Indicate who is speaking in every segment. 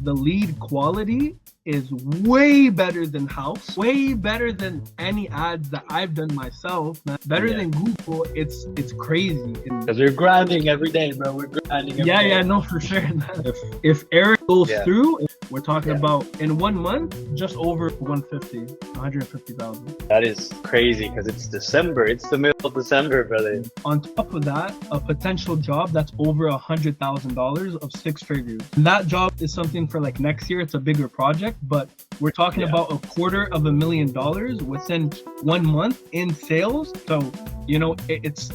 Speaker 1: the lead quality is way better than house, way better than any ads that I've done myself, man. Better than Google. It's crazy.
Speaker 2: Because we're grinding every day, bro. We're grinding every day.
Speaker 1: Yeah, no, for sure. If Eric goes through, we're talking about in 1 month, just over 150,000.
Speaker 2: That is crazy because it's December. It's the middle of December, brother.
Speaker 1: On top of that, a potential job that's over $100,000 of 6 figures. And that job is something for like next year. It's a bigger project, but we're talking about $250,000 within 1 month in sales. So, you know, it's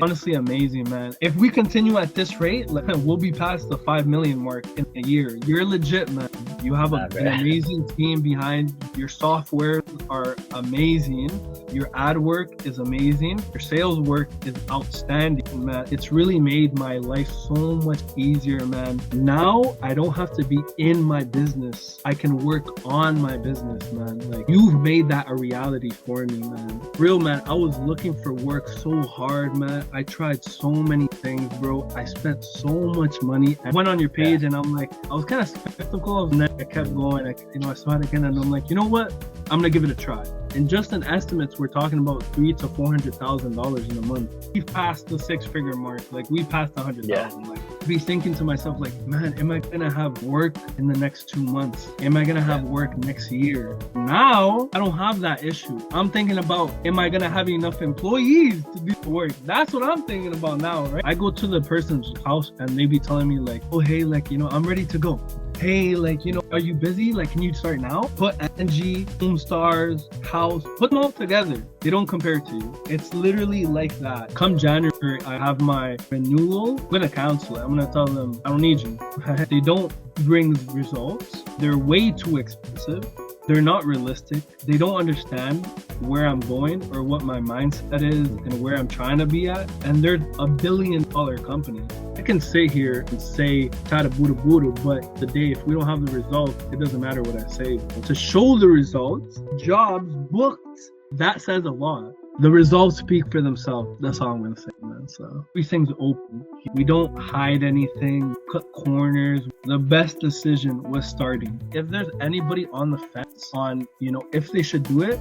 Speaker 1: honestly amazing, man. If we continue at this rate, like, we'll be past the 5 million mark in a year. You're legit, man. You have an amazing team behind. Your software are amazing. Your ad work is amazing. Your sales work is outstanding, man. It's really made my life so much easier, man. Now I don't have to be in my business. I can work on my business, man. Like, you've made that a reality for me, man. Real, man. I was looking for work so hard, man. I tried so many things, bro. I spent so much money. I went on your page and I'm like, I was kind of skeptical, and then I kept going. I saw it again and I'm like, you know what? I'm gonna give it a try. And just in estimates, we're talking about $300,000 to $400,000 in a month. We passed the 6-figure mark. Like, we passed 100,000. Like, be thinking to myself, like, man, am I gonna have work in the next 2 months? Am I gonna have work next year? Now I don't have that issue. I'm thinking about, am I gonna have enough employees to do the work? That's what I'm thinking about now, right? I go to the person's house and they be telling me like, oh, hey, like, you know, I'm ready to go. Hey, like, you know, are you busy? Like, can you start now? Put Angie, Homestars, House, put them all together. They don't compare to you. It's literally like that. Come January, I have my renewal. I'm gonna cancel it. I'm gonna tell them, I don't need you. They don't bring results. They're way too expensive. They're not realistic. They don't understand where I'm going or what my mindset is and where I'm trying to be at. And they're $1 billion company. I can sit here and say tada buda buda, but today, if we don't have the results, it doesn't matter what I say. To show the results, jobs booked, that says a lot. The results speak for themselves. That's all I'm going to say, man. So everything's open. We don't hide anything, cut corners. The best decision was starting. If there's anybody on the fence on, you know, if they should do it,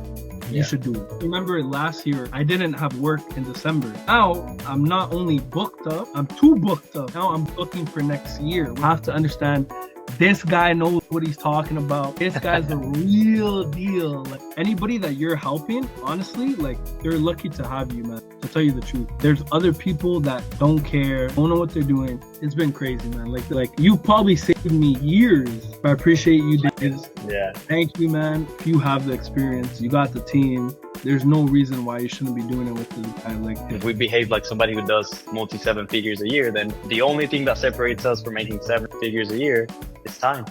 Speaker 1: you should do it. Remember last year, I didn't have work in December. Now, I'm not only booked up, I'm too booked up. Now I'm booking for next year. We have to understand, this guy knows what he's talking about. This guy's the real deal. Like, anybody that you're helping, honestly, like, they're lucky to have you, man. To tell you the truth, there's other people that don't care, don't know what they're doing. It's been crazy, man. Like you probably saved me years. I appreciate you, Dave.
Speaker 2: Yeah.
Speaker 1: Thank you, man. If you have the experience, you got the team. There's no reason why you shouldn't be doing it with this guy. Like,
Speaker 2: if we behave like somebody who does multi 7 figures a year, then the only thing that separates us from making 7 figures a year is time.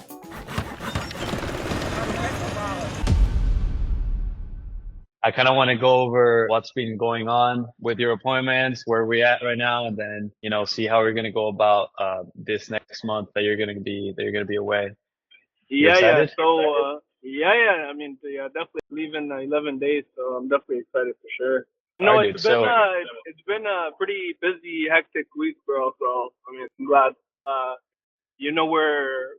Speaker 2: I kind of want to go over what's been going on with your appointments, where we're at right now, and then, you know, see how we're going to go about this next month that you're going to be away.
Speaker 3: Yeah. So I mean, definitely leaving 11 days, so I'm definitely excited for sure. No, it's been a pretty busy, hectic week, bro. So I mean, I'm glad. You know, we're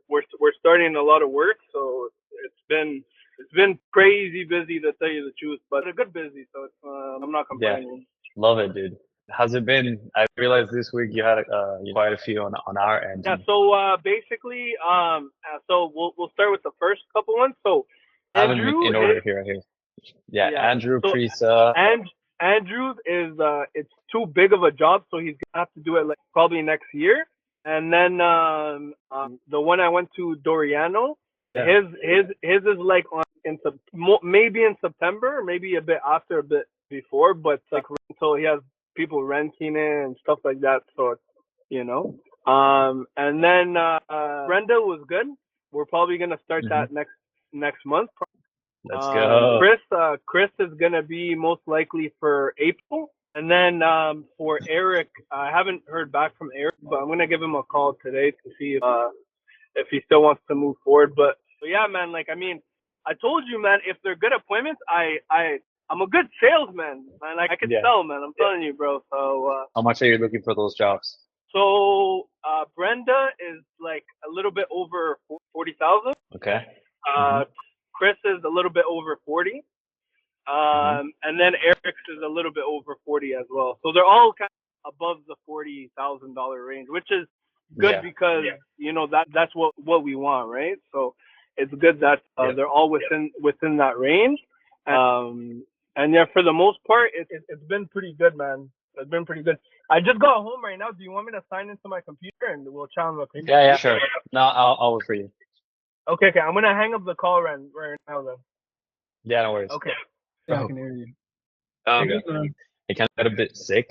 Speaker 3: starting a lot of work, so it's been crazy busy, to tell you the truth, but a good busy. So it's, I'm not complaining.
Speaker 2: Yeah, love it, dude. How's it been? I realized this week you had quite a few on our end.
Speaker 3: Yeah. So basically, so we'll start with the first couple ones. So Andrew,
Speaker 2: in order here. Yeah. Andrew, Prisa.
Speaker 3: Andrews is it's too big of a job, so he's gonna have to do it like probably next year. And then the one I went to, Doriano, his is like maybe in September, maybe a bit after, a bit before, but like rental, he has people renting it and stuff like that. So it's, you know, and then Brenda was good. We're probably gonna start that next month.
Speaker 2: Let's go.
Speaker 3: Chris is gonna be most likely for April. And then for Eric, I haven't heard back from Eric, but I'm gonna give him a call today to see if he still wants to move forward. But yeah, man, like, I mean, I told you, man, if they're good appointments, I'm a good salesman, man. Like, I can sell, man. I'm telling you, bro. So
Speaker 2: how much are you looking for those jobs?
Speaker 3: So Brenda is like a little bit over 40,000.
Speaker 2: Okay. Mm-hmm.
Speaker 3: Chris is a little bit over 40.
Speaker 2: Mm-hmm.
Speaker 3: And then Eric's is a little bit over 40 as well. So they're all kind of above the $40,000 range, which is good
Speaker 2: Yeah.
Speaker 3: because you know that's what we want, right? So it's good that they're all within that range. And yeah, for the most part, it's been pretty good, man. It's been pretty good. I just got home right now. Do you want me to sign into my computer and we'll chat on the computer?
Speaker 2: Yeah, sure. No, I'll wait for you.
Speaker 3: Okay. I'm gonna hang up the call right now then.
Speaker 2: Yeah, no worries.
Speaker 3: Okay.
Speaker 1: Yeah, I can hear you.
Speaker 2: Um,
Speaker 1: Good, man.
Speaker 2: I kind of got a bit sick.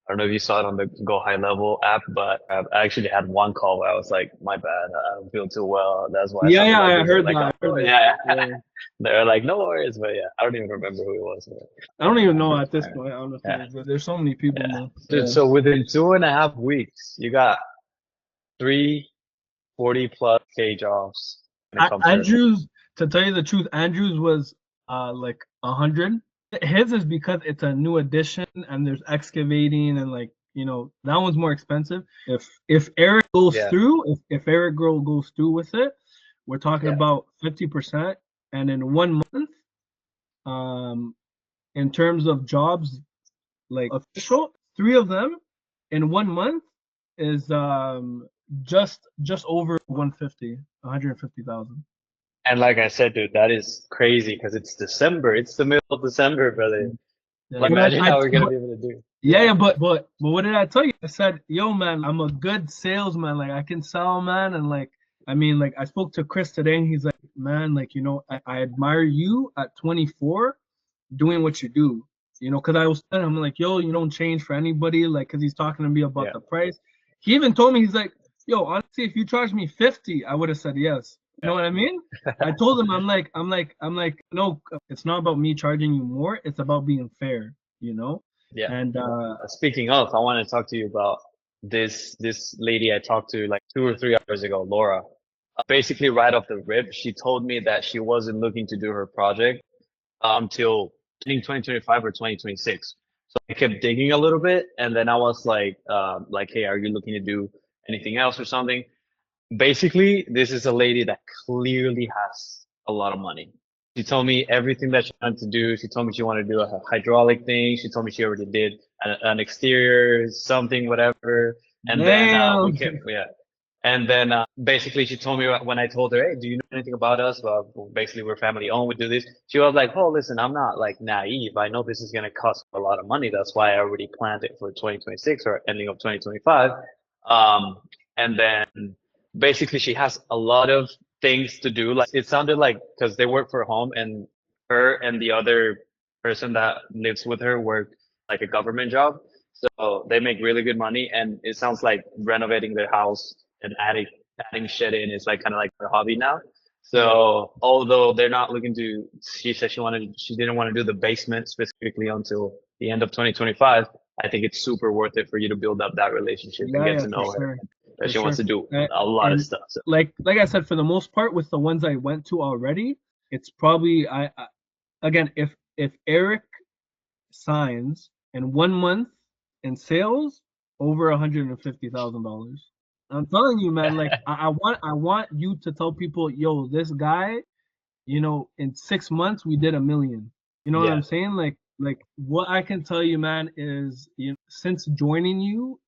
Speaker 2: I don't know if you saw it on the Go High Level app, but I actually had one call where I was like, "My bad, I don't feel too well." That's why I
Speaker 1: Yeah,
Speaker 2: sounded
Speaker 1: yeah,
Speaker 2: like
Speaker 1: I
Speaker 2: this.
Speaker 1: heard
Speaker 2: Like,
Speaker 1: that. I
Speaker 2: oh,
Speaker 1: heard that.
Speaker 2: yeah.
Speaker 1: Yeah.
Speaker 2: They're like, "No worries," but yeah, I don't even remember who it was. But,
Speaker 1: I don't even know at this point, honestly.
Speaker 2: yeah.
Speaker 1: There's so many people,
Speaker 2: Yeah.
Speaker 1: man.
Speaker 2: Dude, so within 2.5 weeks, you got three 40 plus K jobs when it comes to
Speaker 1: Andrews, to tell you the truth, Andrews was like 100. His is because it's a new addition and there's excavating and like that one's more expensive. If Eric goes
Speaker 2: Yeah.
Speaker 1: through, if Eric Girl goes through with it, we're talking
Speaker 2: Yeah.
Speaker 1: about 50%. And in 1 month, in terms of jobs like official, 3 of them in 1 month is just over 150,000.
Speaker 2: And like I said, dude, that is crazy because it's December. It's the middle of December, brother.
Speaker 1: Yeah,
Speaker 2: Like,
Speaker 1: but
Speaker 2: imagine how we're gonna be able to do.
Speaker 1: yeah, but what did I tell you? I said, yo, man, I'm a good salesman. Like I can sell, man, and like I mean, like I spoke to Chris today, and he's like, man, like I admire you at 24, doing what you do. Because I was telling him like, yo, you don't change for anybody, like, because he's talking to me about
Speaker 2: Yeah.
Speaker 1: the price. He even told me, he's like, yo, honestly, if you charged me 50, I would have said yes. You know what I mean? I told him, I'm like, no, it's not about me charging you more. It's about being fair,
Speaker 2: Yeah.
Speaker 1: And
Speaker 2: Speaking of, I want to talk to you about this lady I talked to like 2 or 3 hours ago, Laura. Basically, right off the rip, she told me that she wasn't looking to do her project until I think 2025 or 2026. So I kept digging a little bit, and then I was like, hey, are you looking to do anything else or something? Basically, this is a lady that clearly has a lot of money. She told me everything that she wanted to do. She told me she wanted to do a hydraulic thing. She told me she already did an exterior, something, whatever. And then we kept, yeah. And then basically she told me when I told her, hey, do you know anything about us? Well, basically we're family owned. We do this. She was like, oh, listen, I'm not like naive. I know this is going to cost a lot of money. That's why I already planned it for 2026 or ending of 2025. And then basically she has a lot of things to do. Like it sounded like because they work for home and her and the other person that lives with her work like a government job. So they make really good money. And it sounds like renovating their house and adding shit in is like kind of like her hobby now. So although they're not looking to, she said she didn't want to do the basement specifically until the end of 2025. I think it's super worth it for you to build up that relationship and get to know her. She wants to do a lot of stuff. So.
Speaker 1: Like I said, for the most part, with the ones I went to already, it's probably again if Eric signs in 1 month in sales over $150,000. I'm telling you, man. Like I want you to tell people, yo, this guy, in 6 months we did $1 million. You know what I'm saying? Like what I can tell you, man, is since joining you,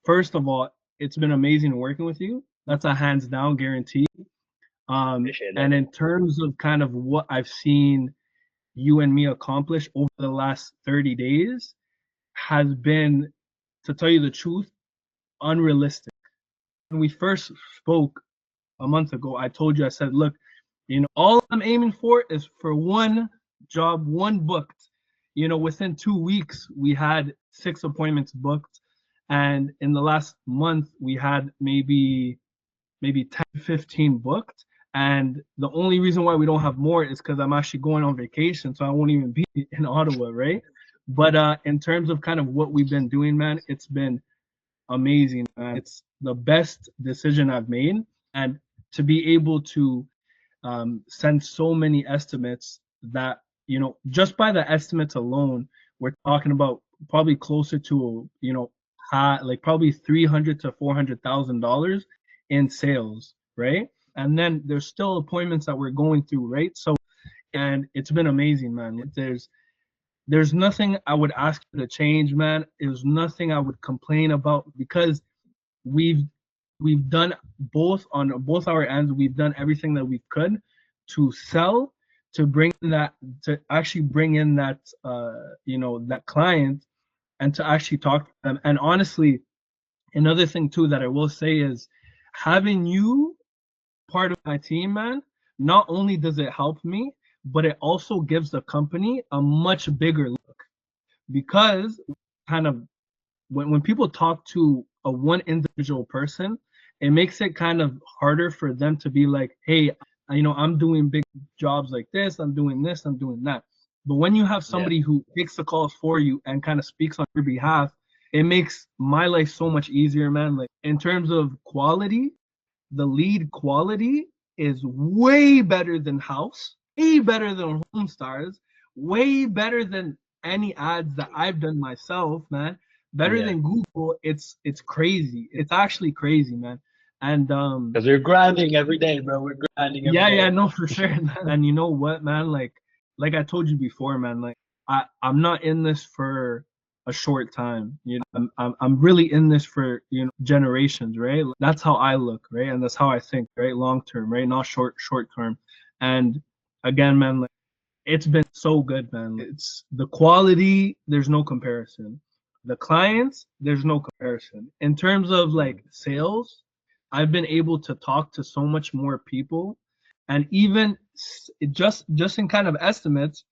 Speaker 1: first of all, it's been amazing working with you. That's a hands down guarantee. And in terms of kind of what I've seen you and me accomplish over the last 30 days has been, to tell you the truth, unrealistic. When we first spoke a month ago, I told you, I said, look, all I'm aiming for is for one job, one booked. Within 2 weeks, we had 6 appointments booked. And in the last month, we had maybe 10, 15 booked. And the only reason why we don't have more is because I'm actually going on vacation. So I won't even be in Ottawa, right? But in terms of kind of what we've been doing, man, it's been amazing, man. It's the best decision I've made. And to be able to send so many estimates that, just by the estimates alone, we're talking about probably closer to, had like probably 300 to $400,000 in sales, right? And then there's still appointments that we're going through, right? So, and it's been amazing, man. There's nothing I would ask you to change, man. There's nothing I would complain about because we've we've done both on both our ends. We've done everything that we could to sell, to bring that, to actually bring in that that client, and to actually talk to them. And honestly, another thing too that I will say is having you part of my team, man. Not only does it help me, but it also gives the company a much bigger look because kind of when people talk to a one individual person, it makes it kind of harder for them to be like, hey, I'm doing big jobs like this, I'm doing this, I'm doing that. But when you have
Speaker 2: Yeah.
Speaker 1: somebody who takes the calls for you and kind of speaks on your behalf, it makes my life so much easier, man. Like in terms of quality, the lead quality is way better than House, way better than Home Stars, way better than any ads that I've done myself, man. Better
Speaker 2: Yeah.
Speaker 1: than Google. It's crazy. It's actually crazy, man. And
Speaker 2: Because we're grinding every day, bro. We're grinding every
Speaker 1: yeah,
Speaker 2: day.
Speaker 1: no, for sure, man. And you know what, man? Like I told you before, man. Like I'm not in this for a short time. I'm really in this for generations, right? That's how I look, right? And that's how I think, right? Long term, right? Not short term. And again, man, like it's been so good, man. It's the quality. There's no comparison. The clients, there's no comparison. In terms of like sales, I've been able to talk to so much more people, and even just in kind of estimates,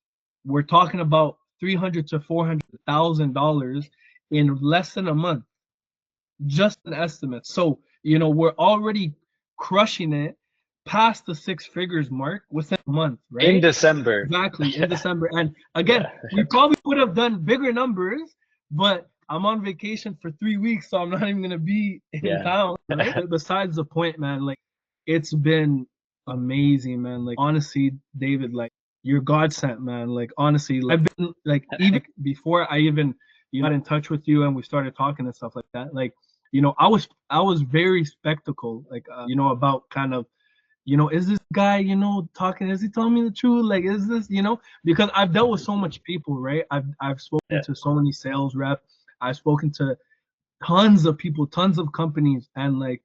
Speaker 1: we're talking about 300 to $400,000 in less than a month, just an estimate. So we're already crushing it past the six figures mark within a month,
Speaker 2: In
Speaker 1: right?
Speaker 2: December.
Speaker 1: Exactly, in December. And again,
Speaker 2: Yeah.
Speaker 1: we probably would have done bigger numbers, but I'm on vacation for 3 weeks, so I'm not even gonna be in
Speaker 2: Yeah.
Speaker 1: town, right? But besides the point, man, like it's been amazing, man. Like honestly, David, like you're God sent, man. Like honestly, like, I've been like even before I even got in touch with you and we started talking and stuff like that. Like I was very skeptical, like about kind of is this guy, talking? Is he telling me the truth? Like, is this, because I've dealt with so much people, right? I've spoken
Speaker 2: Yeah.
Speaker 1: to so many sales reps. I've spoken to tons of people, tons of companies, and like,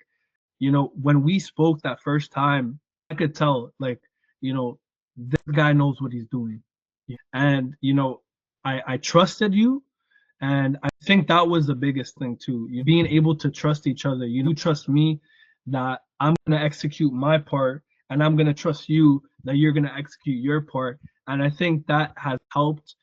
Speaker 1: when we spoke that first time, I could tell, like, this guy knows what he's doing, and I trusted you, and I think that was the biggest thing too. Being able to trust each other. You trust me that I'm gonna execute my part, and I'm gonna trust you that you're gonna execute your part. And I think that has helped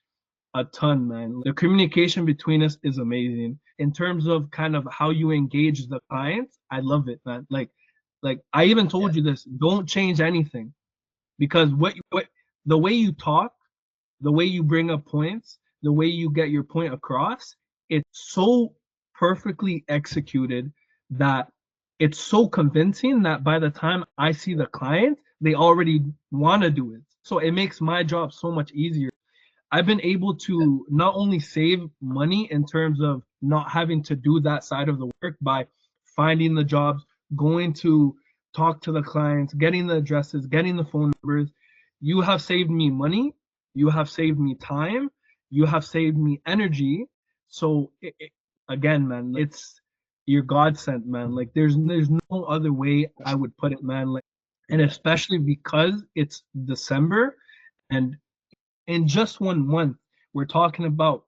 Speaker 1: a ton, man. The communication between us is amazing. In terms of kind of how you engage the clients, I love it, man. Like I even
Speaker 2: Yeah.
Speaker 1: told you this. Don't change anything because what the way you talk, the way you bring up points, the way you get your point across, it's so perfectly executed that it's so convincing that by the time I see the client, they already want to do it. So it makes my job so much easier. I've been able to not only save money in terms of not having to do that side of the work by finding the jobs, going to talk to the clients, getting the addresses, getting the phone numbers. You have saved me money, you have saved me time, you have saved me energy. So again, man, it's your God sent, man. Like there's no other way I would put it, man. Like, and
Speaker 2: Yeah.
Speaker 1: especially because it's December, and in just 1 month, we're talking about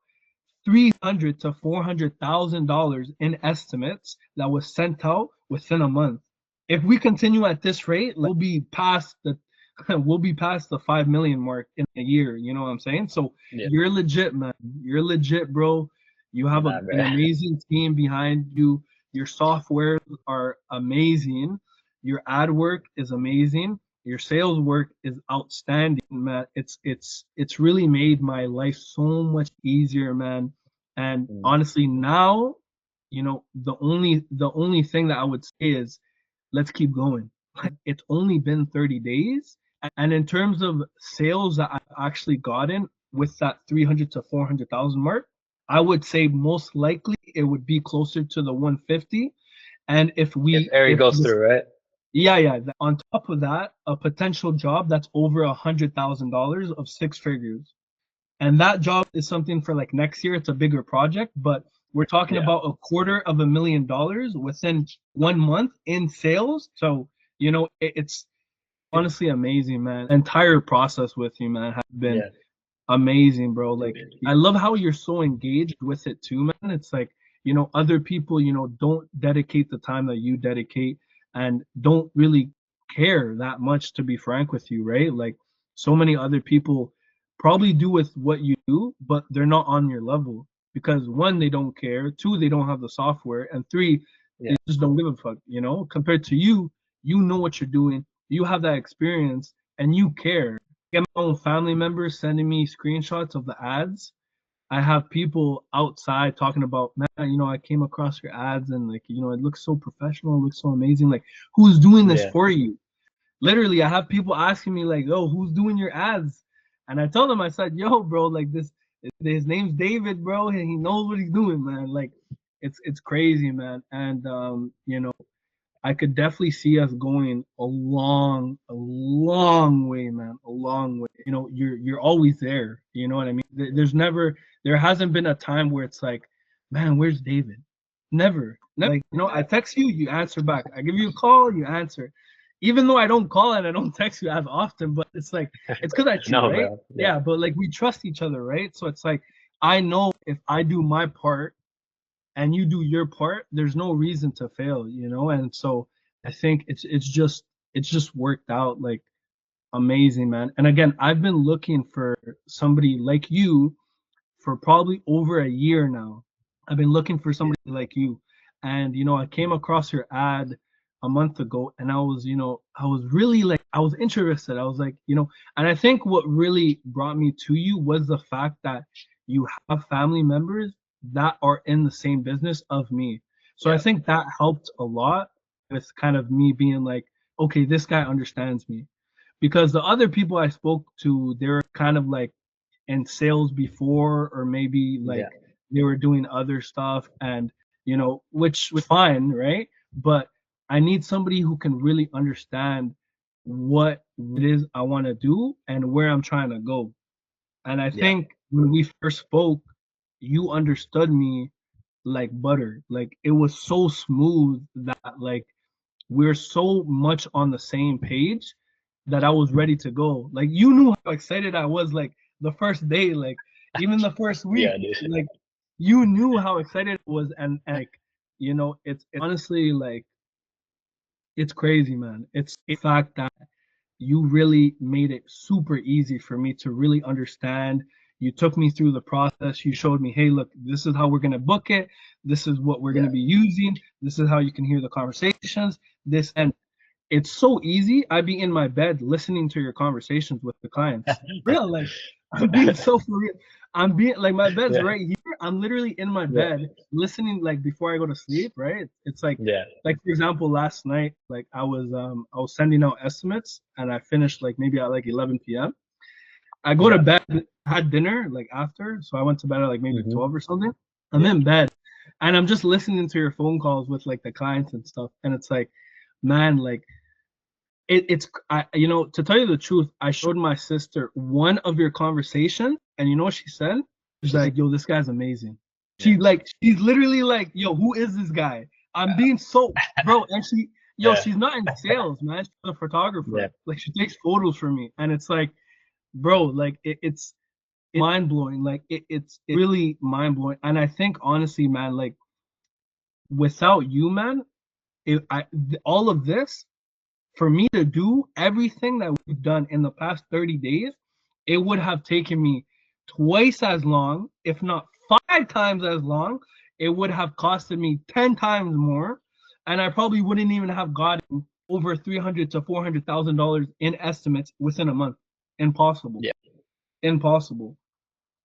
Speaker 1: 300 to $400,000 in estimates that was sent out within a month. If we continue at this rate, like, we'll be past the 5 million mark in a year. You know what I'm saying? So
Speaker 2: Yeah.
Speaker 1: you're legit, man. You're legit, bro. You have
Speaker 2: Nah,
Speaker 1: an
Speaker 2: bro.
Speaker 1: amazing team behind you. Your softwares are amazing. Your ad work is amazing. Your sales work is outstanding, man. It's really made my life so much easier, man. And
Speaker 2: Mm.
Speaker 1: honestly, now, the only thing that I would say is let's keep going. It's only been 30 days. And in terms of sales that I've actually gotten with that 300 to 400,000 mark, I would say most likely it would be closer to the 150. And
Speaker 2: If Ari
Speaker 1: if
Speaker 2: goes
Speaker 1: this,
Speaker 2: through, right?
Speaker 1: yeah. On top of that, a potential job that's over $100,000 of six figures. And that job is something for like next year. It's a bigger project, but we're talking
Speaker 2: Yeah.
Speaker 1: about $250,000 within 1 month in sales. So, it's honestly amazing, man. Entire process with you, man, has been
Speaker 2: Yeah.
Speaker 1: amazing, bro. Like,
Speaker 2: Dude.
Speaker 1: I love how you're so engaged with it too, man. It's like, other people, don't dedicate the time that you dedicate and don't really care that much, to be frank with you, right? Like, so many other people probably do with what you do, but they're not on your level because one, they don't care, two, they don't have the software, and three,
Speaker 2: Yeah.
Speaker 1: they just don't give a fuck, compared to you. You know what you're doing, you have that experience, and you care. Get my own family members sending me screenshots of the ads. I have people outside talking about, man, I came across your ads and like, it looks so professional, it looks so amazing. Like, who's doing this
Speaker 2: Yeah.
Speaker 1: for you? Literally, I have people asking me like, yo, who's doing your ads? And I tell them, I said, yo, bro, like his name's David, bro, and he knows what he's doing, man. Like, it's crazy, man. And I could definitely see us going a long way, man, a long way. You're always there. You know what I mean? There hasn't been a time where it's like, man, where's David? Never. Like, I text you, you answer back. I give you a call, you answer. Even though I don't call and I don't text you as often, but it's like, it's because I cheat,
Speaker 2: No,
Speaker 1: right?
Speaker 2: bro. Yeah.
Speaker 1: Yeah, but like we trust each other, right? So it's like, I know if I do my part and you do your part, there's no reason to fail. And so I think it's just worked out like amazing, man. And again, I've been looking for somebody like you for probably over a year now. I've been looking for somebody like you. And I came across your ad a month ago and I was really like I was interested. I was like, and I think what really brought me to you was the fact that you have family members that are in the same business of me. So I think that helped a lot with kind of me being like, okay, this guy understands me. Because the other people I spoke to, they're kind of like in sales before, or maybe like
Speaker 2: Yeah.
Speaker 1: they were doing other stuff, and which was fine, right? But I need somebody who can really understand what it is I want to do and where I'm trying to go. And I
Speaker 2: Yeah.
Speaker 1: think when we first spoke, you understood me like butter. Like, it was so smooth that like we're so much on the same page that I was ready to go. Like, you knew how excited I was, like the first day, like even the first week,
Speaker 2: Yeah, dude.
Speaker 1: like you knew how excited I was, and like it's honestly like it's crazy, man. It's the fact that you really made it super easy for me to really understand. You took me through the process. You showed me, hey, look, this is how we're going to book it. This is what we're going
Speaker 2: Yeah.
Speaker 1: to be using. This is how you can hear the conversations. This, and it's so easy. I'd be in my bed listening to your conversations with the clients. Real, like I'm being so for real. I'm being like my bed's
Speaker 2: Yeah.
Speaker 1: right here. I'm literally in my
Speaker 2: Yeah.
Speaker 1: bed listening like before I go to sleep, right? It's
Speaker 2: Yeah.
Speaker 1: like for example, last night, like I was sending out estimates and I finished like maybe at like 11 p.m. I go to
Speaker 2: Yeah.
Speaker 1: bed, had dinner like after, so I went to bed at like maybe
Speaker 2: Mm-hmm.
Speaker 1: 12 or something. I'm
Speaker 2: Yeah.
Speaker 1: in bed and I'm just listening to your phone calls with like the clients and stuff, and it's like, man, like it's to tell you the truth, I showed my sister one of your conversations, and you know what she said? She's like, yo, this guy's amazing. She's literally like, yo, who is this guy? I'm being so, bro. And
Speaker 2: Yeah.
Speaker 1: she's not in sales, man. She's a
Speaker 2: Yeah.
Speaker 1: photographer. Like, she takes photos for me, and it's like, bro, like it's mind blowing. Like it's really mind blowing. And I think honestly, man, like without you, man, all of this, for me to do everything that we've done in the past 30 days, it would have taken me twice as long, if not 5 times as long. It would have costed me 10 times more, and I probably wouldn't even have gotten over $300,000 to $400,000 in estimates within a month. Impossible.
Speaker 2: Yeah.
Speaker 1: Impossible.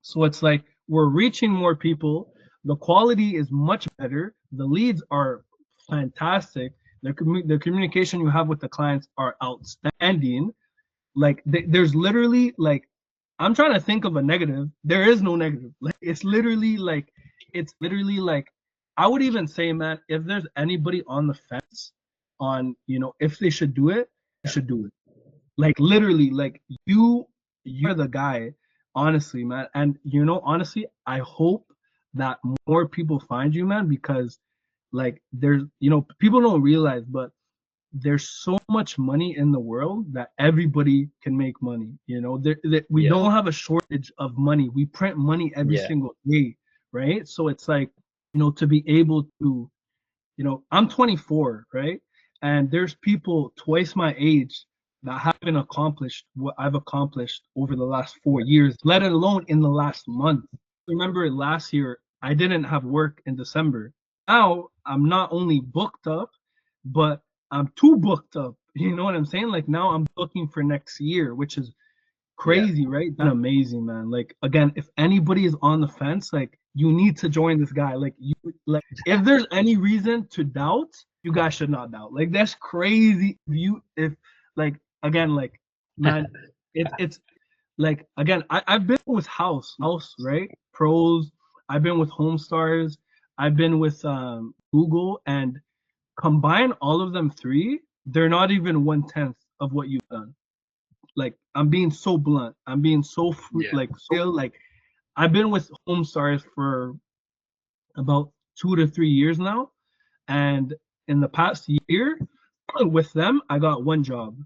Speaker 1: So it's like we're reaching more people. The quality is much better. The leads are fantastic. The communication you have with the clients are outstanding. Like there's literally like I'm trying to think of a negative. There is no negative. Like it's literally like It's literally like, I would even say, man, if there's anybody on the fence on, if they should do it, you should do it. Like literally, like you're the guy, honestly, man. And honestly, I hope that more people find you, man, because like there's, people don't realize, but there's so much money in the world that everybody can make money. We
Speaker 2: Yeah.
Speaker 1: don't have a shortage of money. We print money every
Speaker 2: Yeah.
Speaker 1: single day, right? So it's like, to be able to, I'm 24, right? And there's people twice my age that haven't accomplished what I've accomplished over the last 4 years, let alone in the last month. Remember last year, I didn't have work in December. Now I'm not only booked up, but I'm too booked up. You know what I'm saying? Like now I'm looking for next year, which is
Speaker 2: Yeah.
Speaker 1: crazy, right? That's amazing, man. Like again, if anybody is on the fence, like you need to join this guy. Like if there's any reason to doubt, you guys should not doubt. Like that's crazy. If like again, like man, it's like again, I've been with House, right? Pros. I've been with Homestars. I've been with Google, and combine all of them three, they're not even 1/10 of what you've done. Like I'm being so blunt. I'm being so free,
Speaker 2: Yeah.
Speaker 1: like so like I've been with Homestars for about 2 to 3 years now, and in the past year with them, I got one job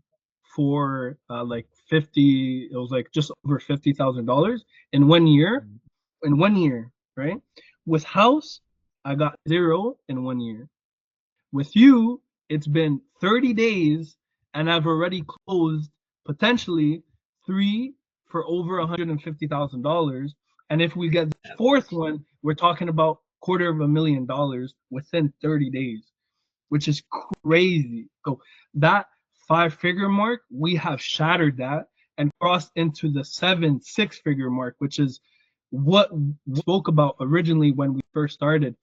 Speaker 1: for like 50. It was like just over $50,000 in 1 year. In 1 year, right? With House, I got zero in 1 year. With you, it's been 30 days and I've already closed potentially three for over $150,000. And if we get the fourth one, we're talking about $250,000 within 30 days, which is crazy. So that 5 figure mark, we have shattered that and crossed into the 6 figure mark, which is what we spoke about originally when we first started.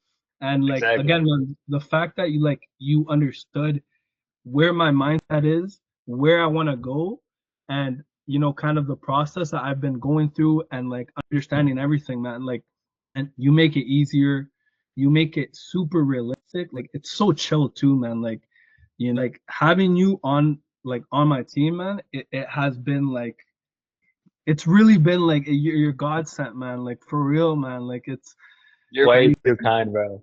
Speaker 1: And like
Speaker 2: Exactly.
Speaker 1: again, man, the fact that you understood where my mindset is, where I want to go, and kind of the process that I've been going through and like understanding everything, man. Like, and you make it easier, you make it super realistic. Like it's so chill too, man. Like, like having you on my team, man, it has been like it's really been like you're God sent, man. Like for real, man. Like it's
Speaker 2: You're way too kind, bro.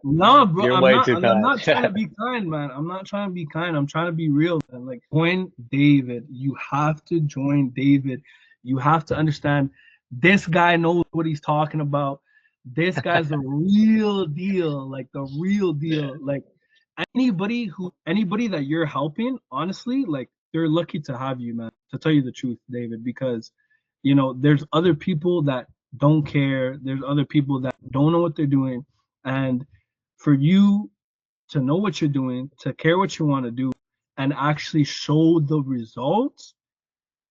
Speaker 1: no, bro.
Speaker 2: You're
Speaker 1: I'm
Speaker 2: way
Speaker 1: not.
Speaker 2: too
Speaker 1: I'm
Speaker 2: kind.
Speaker 1: not trying to be kind, man. I'm not trying to be kind. I'm trying to be real, man. Like join David. You have to join David. You have to understand. This guy knows what he's talking about. This guy's the real deal. Like the real
Speaker 2: Yeah.
Speaker 1: deal. Like anybody that you're helping, honestly, like they're lucky to have you, man. To tell you the truth, David, because there's other people that don't care. There's other people that don't know what they're doing. And for you to know what you're doing, to care what you want to do, and actually show the results,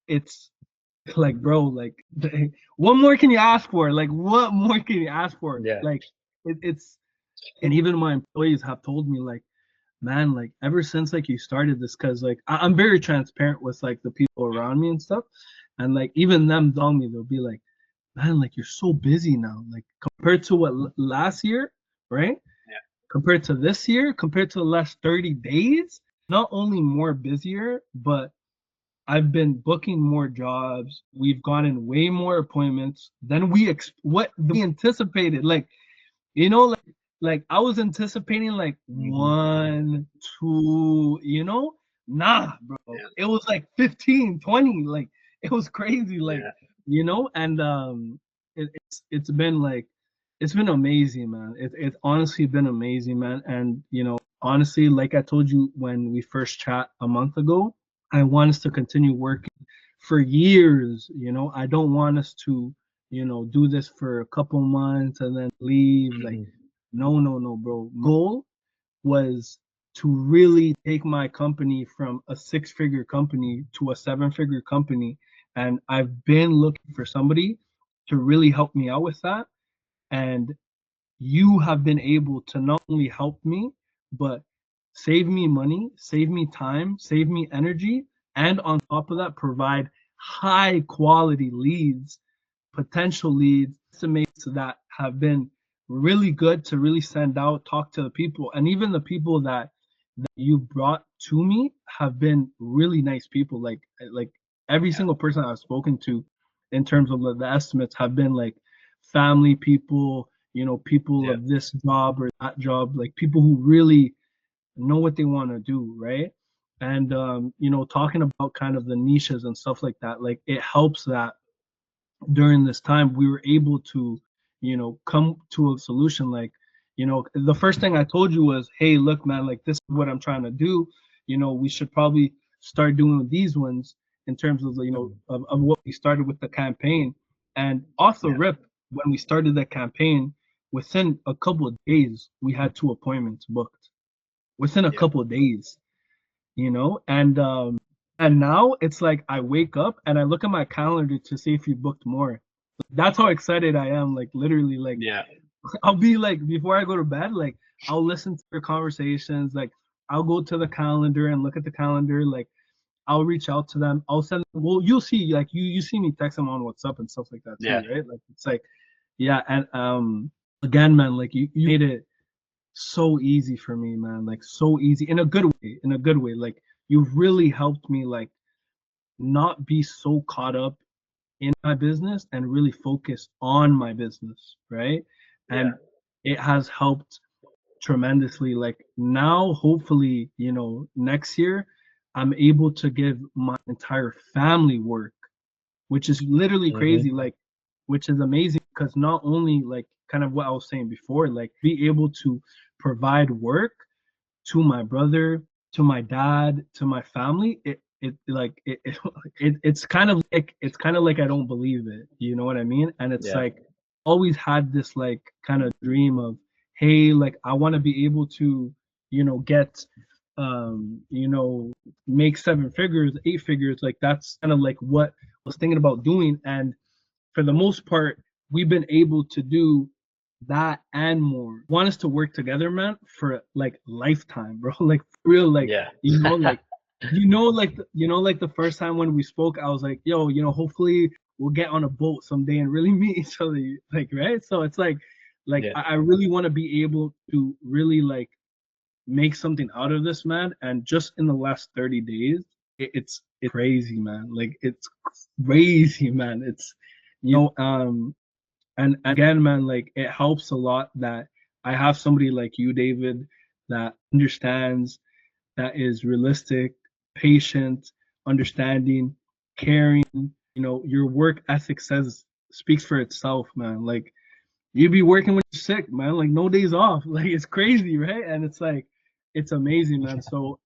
Speaker 1: it's like, bro, like, what more can you ask for? Like, what more can you ask for?
Speaker 2: Yeah.
Speaker 1: Like, it's, and even my employees have told me, like, man, like, ever since like you started this, because like I'm very transparent with like the people around me and stuff, and like even them telling me, they'll be like, man, like you're so busy now, like compared to what last year, right?
Speaker 2: Yeah.
Speaker 1: Compared to this year, compared to the last 30 days, not only more busier, but I've been booking more jobs. We've gotten way more appointments than what we anticipated. Like, like I was anticipating like
Speaker 2: Hmm.
Speaker 1: 1, 2, nah, bro.
Speaker 2: Yeah.
Speaker 1: It was like 15, 20. Like it was crazy. Like,
Speaker 2: Yeah.
Speaker 1: and it's been like it's been amazing, man. It's honestly been amazing, man. And honestly, like I told you when we first chat a month ago, I want us to continue working for years. I don't want us to, do this for a couple months and then leave. Like,
Speaker 2: Hmm.
Speaker 1: no, no, no, bro. Goal was to really take my company from a 6 figure company to a 7 figure company. And I've been looking for somebody to really help me out with that. And you have been able to not only help me, but save me money, save me time, save me energy, and on top of that, provide high quality leads, potential leads, estimates that have been really good to really send out, talk to the people, and even the people that you brought to me have been really nice people. Like every single person I've spoken to, in terms of the estimates, have been like family people, people
Speaker 2: Yeah.
Speaker 1: of this job or that job, like people who really know what they want to do, right? And talking about kind of the niches and stuff like that, like it helps that during this time we were able to come to a solution. Like the first thing I told you was, hey, look man, like this is what I'm trying to do. We should probably start doing these ones in terms of
Speaker 2: Mhm.
Speaker 1: of what we started with the campaign. And off the
Speaker 2: Yeah.
Speaker 1: rip, when we started the campaign, within a couple of days we had 2 appointments booked, within a
Speaker 2: Yeah.
Speaker 1: couple of days. And now it's like I wake up and I look at my calendar to see if you booked more. That's how excited I am. Like literally, like
Speaker 2: Yeah.
Speaker 1: I'll be like, before I go to bed, like I'll listen to their conversations. Like I'll go to the calendar and look at the calendar. Like I'll reach out to them. I'll send. Well, you'll see. Like you see me text them on WhatsApp and stuff like that too,
Speaker 2: Yeah.
Speaker 1: right? Like it's like, yeah. And again, man, like you made it so easy for me, man. Like so easy in a good way. In a good way. Like you've really helped me, like not be so caught up in my business and really focus on my business, right?
Speaker 2: Yeah.
Speaker 1: And it has helped tremendously. Like now, hopefully, next year, I'm able to give my entire family work, which is literally crazy.
Speaker 2: Hmm.
Speaker 1: Like, which is amazing because not only like kind of what I was saying before, like be able to provide work to my brother, to my dad, to my family, it's kind of like I don't believe it. You know what I mean? And it's
Speaker 2: Yeah.
Speaker 1: like always had this like kind of dream of, hey, like I want to be able to, get make 7 figures, 8 figures. Like that's kind of like what I was thinking about doing. And for the most part, we've been able to do that and more. Want us to work together, man, for like lifetime, bro. Like for real, like
Speaker 2: Yeah.
Speaker 1: like like the first time when we spoke, I was like, yo, hopefully we'll get on a boat someday and really meet each other, like right. So it's like
Speaker 2: Yeah.
Speaker 1: I really want to be able to really like make something out of this, man. And just in the last 30 days, it's crazy, man. Like it's crazy, man. It's and again, man, like it helps a lot that I have somebody like you, David, that understands, that is realistic, patient, understanding, caring. Your work ethic speaks for itself, man. Like you be working when you're sick, man. Like no days off. Like it's crazy, right? And it's like it's amazing, man. So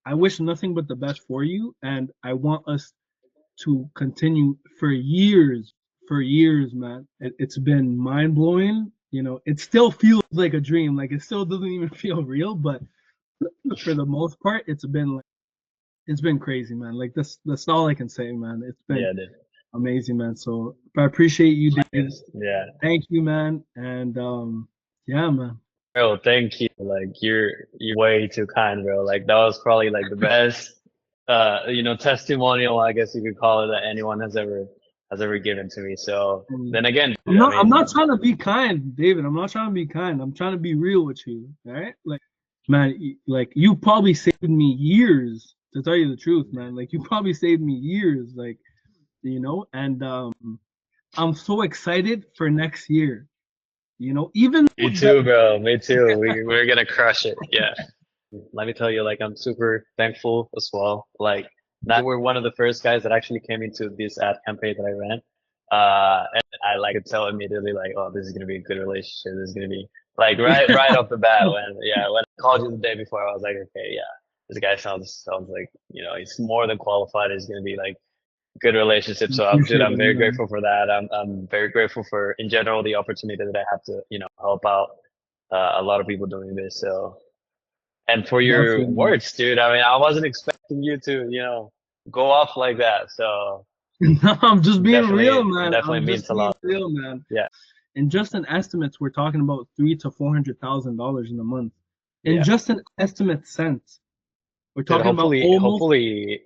Speaker 1: I wish nothing but the best for you, and I want us to continue for years, man. It's been mind blowing. It still feels like a dream. Like it still doesn't even feel real, but for the most part, it's been crazy, man. Like that's all I can say, man. It's been
Speaker 2: Yeah, dude.
Speaker 1: amazing, man. So I appreciate you, Dave.
Speaker 2: Nice. Yeah.
Speaker 1: Thank you, man. And yeah, man.
Speaker 2: Bro, thank you. Like you're way too kind, bro. Like that was probably like the best testimonial, I guess you could call it, that anyone has ever given to me. So then again, dude, I
Speaker 1: I'm not
Speaker 2: mean,
Speaker 1: trying to be kind, David. I'm not trying to be kind. I'm trying to be real with you. All right? Like, man, like you probably saved me years, to tell you the truth, man. Like you probably saved me years, like, and I'm so excited for next year. Even
Speaker 2: me
Speaker 1: though the
Speaker 2: too, bro. Me too. We're gonna crush it. Yeah. Let me tell you, like, I'm super thankful as well. Like, that you were one of the first guys that actually came into this ad campaign that I ran. And I like could tell immediately, like, oh, this is gonna be a good relationship. This is gonna be like right off the bat. When I called you the day before, I was like, okay, yeah, this guy sounds like he's more than qualified. He's gonna be like good relationship. So, dude,
Speaker 1: appreciate
Speaker 2: I'm
Speaker 1: it,
Speaker 2: very
Speaker 1: man.
Speaker 2: grateful for that. I'm very grateful for in general the opportunity that I have to help out a lot of people doing this. So. And for your
Speaker 1: Definitely.
Speaker 2: words, dude, I mean, I wasn't expecting you to, go off like that. So
Speaker 1: No, I'm just being real, man.
Speaker 2: definitely
Speaker 1: I'm
Speaker 2: means
Speaker 1: just
Speaker 2: a
Speaker 1: being
Speaker 2: lot.
Speaker 1: real, man.
Speaker 2: Yeah.
Speaker 1: And just in estimates, we're talking about $300,000 to $400,000 in a month. And
Speaker 2: Yeah.
Speaker 1: just an estimate sense, we're
Speaker 2: Dude,
Speaker 1: talking about
Speaker 2: hopefully,
Speaker 1: almost
Speaker 2: hopefully,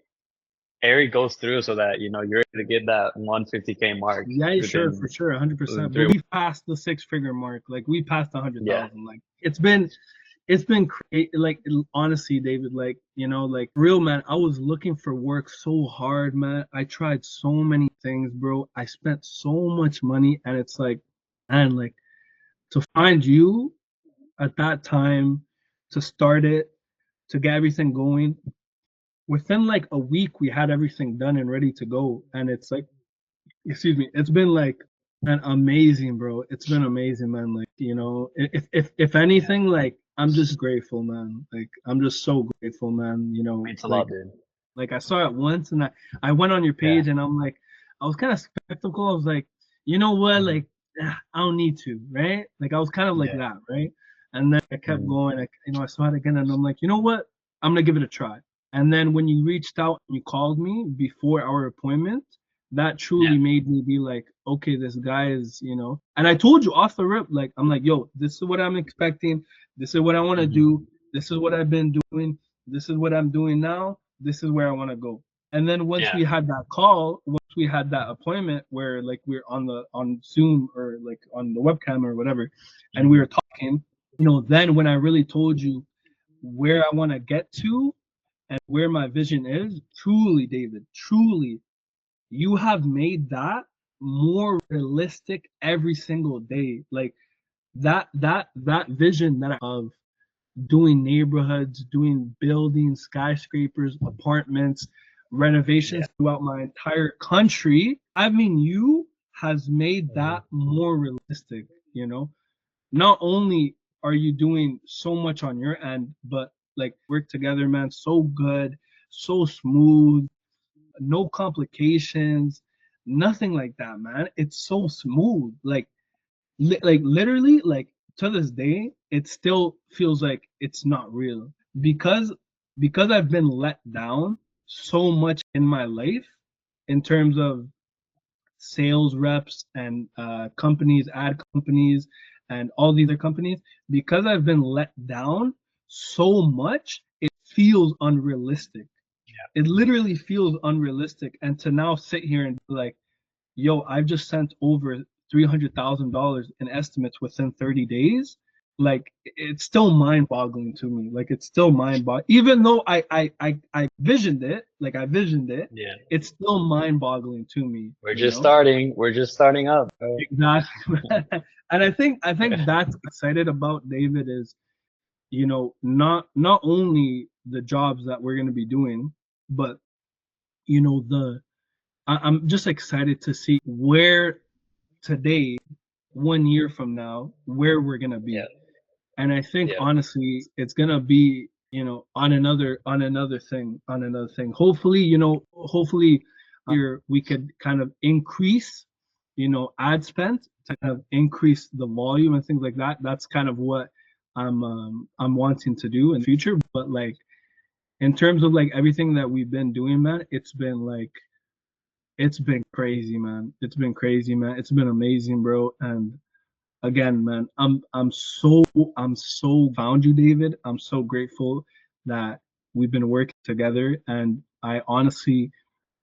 Speaker 2: Eric goes through so that you're able to get that 150K mark
Speaker 1: Yeah, sure, for
Speaker 2: within
Speaker 1: sure, 100%. But
Speaker 2: 3
Speaker 1: we passed the six-figure mark. Like we passed a hundred
Speaker 2: Yeah.
Speaker 1: thousand. Like it's been like honestly, David. Like like real man. I was looking for work so hard, man. I tried so many things, bro. I spent so much money, and it's like, man, like to find you at that time, to start it, to get everything going. Within like a week, we had everything done and ready to go, and it's like excuse me, it's been like man amazing, bro. It's been amazing, man. Like if
Speaker 2: Yeah.
Speaker 1: anything, like I'm just grateful, man. Like I'm just so grateful, man.
Speaker 2: Means a lot, dude.
Speaker 1: Like I saw it once, and I went on your
Speaker 2: Yeah.
Speaker 1: page, and I'm like, I was kind of skeptical. I was like, you know what,
Speaker 2: Mhm.
Speaker 1: like I don't need to, right? Like I was kind of like
Speaker 2: Yeah.
Speaker 1: that, right? And then I kept
Speaker 2: Mhm.
Speaker 1: going. I saw it again, and I'm like, you know what, I'm gonna give it a try. And then when you reached out and you called me before our appointment, that
Speaker 2: Yeah.
Speaker 1: truly made me be like, okay, this guy is, And I told you off the rip, like I'm like, yo, this is what I'm expecting. This is what I want to
Speaker 2: Mhm.
Speaker 1: do. This is what I've been doing. This is what I'm doing now. This is where I want to go. And then once
Speaker 2: Yeah.
Speaker 1: we had that call, once we had that appointment where like we're on Zoom or like on the webcam or whatever, and we
Speaker 2: Mhm.
Speaker 1: were talking, then when I really told you where I want to get to and where my vision is, truly, David, truly, you have made that more realistic every single day. Like that vision that of doing neighborhoods, doing buildings, skyscrapers, apartments,
Speaker 2: Yeah.
Speaker 1: renovations throughout my entire country. I mean, you has made
Speaker 2: Mhm.
Speaker 1: that more realistic, Not only are you doing so much on your end, but like work together, man, so good, so smooth, no complications, nothing like that, man. It's so smooth. Like literally, like to this day, it still feels like it's not real because I've been let down so much in my life in terms of sales reps and companies, ad companies, and all these other companies. Because I've been let down so much, it feels unrealistic.
Speaker 2: Yeah.
Speaker 1: It literally feels unrealistic. And to now sit here and be like, yo, I've just sent over $300,000 in estimates within 30 days. Like it's still mind-boggling to me. Like it's still mind-boggling, even though I visioned it. Like I visioned it.
Speaker 2: Yeah.
Speaker 1: It's still mind-boggling to me.
Speaker 2: We're just starting. We're just starting up, bro.
Speaker 1: Exactly. And I think that's excited about David is not only the jobs that we're going to be doing, but the I'm just excited to see where today, 1 year from now, where we're gonna
Speaker 2: Yeah.
Speaker 1: be. And I think
Speaker 2: Yeah.
Speaker 1: honestly, it's gonna be, on another thing. Hopefully, here we could kind of increase, ad spend to kind of increase the volume and things like that. That's kind of what I'm wanting to do in the future. But like in terms of like everything that we've been doing, man, it's been crazy, man. It's been crazy, man. It's been amazing, bro. And again, man, I'm so found you, David. I'm so grateful that we've been working together. And I honestly,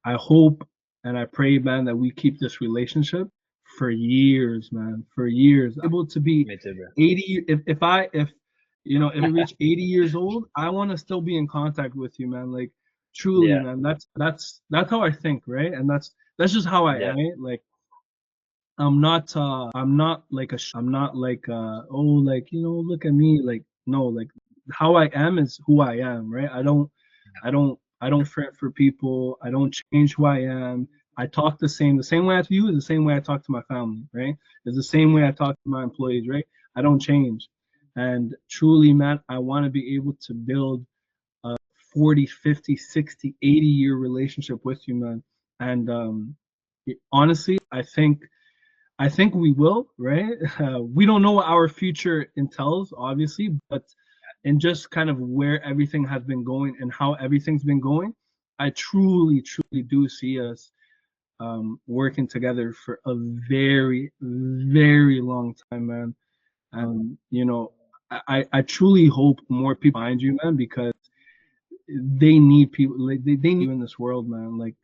Speaker 1: I hope and I pray, man, that we keep this relationship for years, man, for years. Able to be
Speaker 2: Me too, bro.
Speaker 1: 80. If I reach 80 years old, I want to still be in contact with you, man. Like truly,
Speaker 2: Yeah.
Speaker 1: man. That's how I think, right? And that's just how I
Speaker 2: Yeah.
Speaker 1: am. Right? Like I'm not like oh like look at me like no like how I am is who I am, right? I don't fret for people. I don't change who I am. I talk the same way I to you is the same way I talk to my family, right? It's the same way I talk to my employees, right? I don't change. And truly, man, I want to be able to build a 40, 50, 60, 80-year relationship with you, man. And honestly, I think we will, right? We don't know what our future entails, obviously, but and just kind of where everything has been going and how everything's been going, I truly, truly do see us working together for a very, very long time, man. And I truly hope more people find you, man, because they need people like they need you in this world, man. Like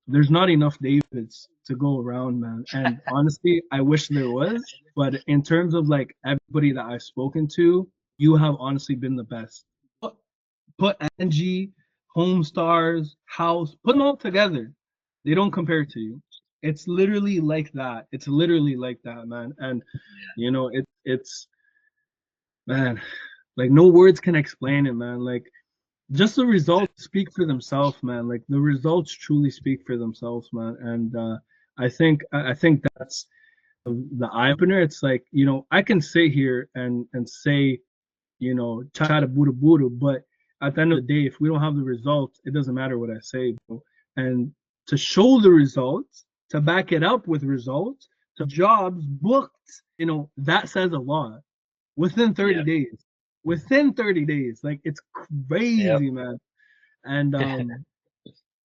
Speaker 1: there's not enough Davids to go around, man. And honestly, I wish there was. But in terms of like everybody that I've spoken to, you have honestly been the best. Put Angie, Home Stars, House, put them all together. They don't compare to you. It's literally like that. It's literally like that, man. And you know, it's man, like no words can explain it, man. Like just the results speak for themselves, man. Like the results truly speak for themselves, man. And I think that's the eye opener. It's like, you know, I can sit here and say, you know, chada buda buda, but at the end of the day, if we don't have the results, it doesn't matter what I say, bro. And to show the results, to back it up with results, to jobs booked, you know, that says a lot within 30 days. Within 30 days, like it's
Speaker 2: Yep.
Speaker 1: crazy, man. And